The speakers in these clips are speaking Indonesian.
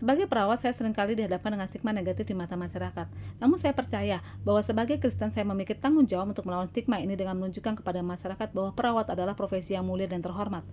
Sebagai perawat, saya seringkali dihadapkan dengan stigma negatif di mata masyarakat. Namun saya percaya bahwa sebagai Kristen saya memiliki tanggung jawab untuk melawan stigma ini dengan menunjukkan kepada masyarakat bahwa perawat adalah profesi yang mulia dan terhormat.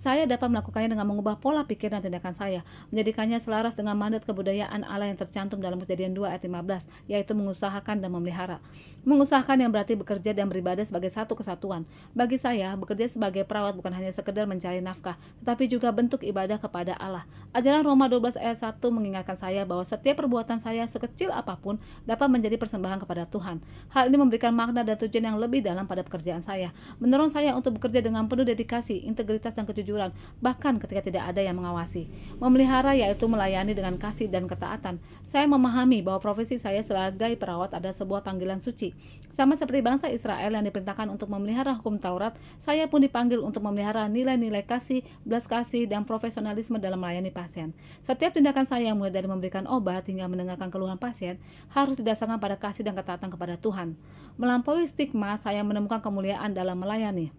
Saya dapat melakukannya dengan mengubah pola pikir dan tindakan saya, menjadikannya selaras dengan mandat kebudayaan Allah yang tercantum dalam Kejadian 2 ayat 15, yaitu mengusahakan dan memelihara. Mengusahakan yang berarti bekerja dan beribadah sebagai satu kesatuan. Bagi saya, bekerja sebagai perawat bukan hanya sekedar mencari nafkah, tetapi juga bentuk ibadah kepada Allah. Ajaran Roma 12 ayat 1 mengingatkan saya bahwa setiap perbuatan saya sekecil apapun dapat menjadi persembahan kepada Tuhan. Hal ini memberikan makna dan tujuan yang lebih dalam pada pekerjaan saya, mendorong saya untuk bekerja dengan penuh dedikasi, integritas dan kejujuran, bahkan ketika tidak ada yang mengawasi. Memelihara yaitu melayani dengan kasih dan ketaatan. Saya memahami bahwa profesi saya sebagai perawat adalah sebuah panggilan suci. Sama seperti bangsa Israel yang diperintahkan untuk memelihara hukum Taurat, saya pun dipanggil untuk memelihara nilai-nilai kasih, belas kasih, dan profesionalisme dalam melayani pasien. Setiap tindakan saya, mulai dari memberikan obat hingga mendengarkan keluhan pasien, harus didasarkan pada kasih dan ketaatan kepada Tuhan. Melampaui stigma, saya menemukan kemuliaan dalam melayani.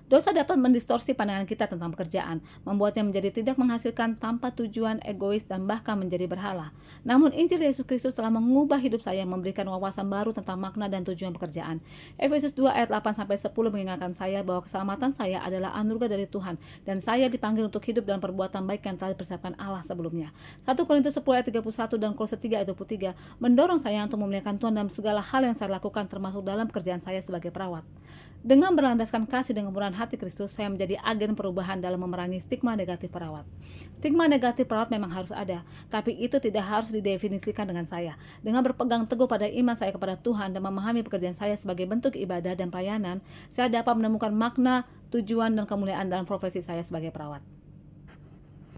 Dosa dapat mendistorsi pandangan kita tentang pekerjaan, membuatnya menjadi tidak menghasilkan tanpa tujuan, egois, dan bahkan menjadi berhala. Namun Injil Yesus Kristus telah mengubah hidup saya, memberikan wawasan baru tentang makna dan tujuan pekerjaan. Efesus 2 ayat 8-10 mengingatkan saya bahwa keselamatan saya adalah anugerah dari Tuhan, dan saya dipanggil untuk hidup dalam perbuatan baik yang telah dipersiapkan Allah sebelumnya. 1 Korintus 10 ayat 31 dan Kolose 3 ayat 23 mendorong saya untuk memuliakan Tuhan dalam segala hal yang saya lakukan, termasuk dalam pekerjaan saya sebagai perawat. Dengan berlandaskan kasih dan kemurahan hati Kristus, saya menjadi agen perubahan dalam memerangi stigma negatif perawat. Stigma negatif perawat memang harus ada, tapi itu tidak harus didefinisikan dengan saya. Dengan berpegang teguh pada iman saya kepada Tuhan dan memahami pekerjaan saya sebagai bentuk ibadah dan pelayanan, saya dapat menemukan makna, tujuan, dan kemuliaan dalam profesi saya sebagai perawat.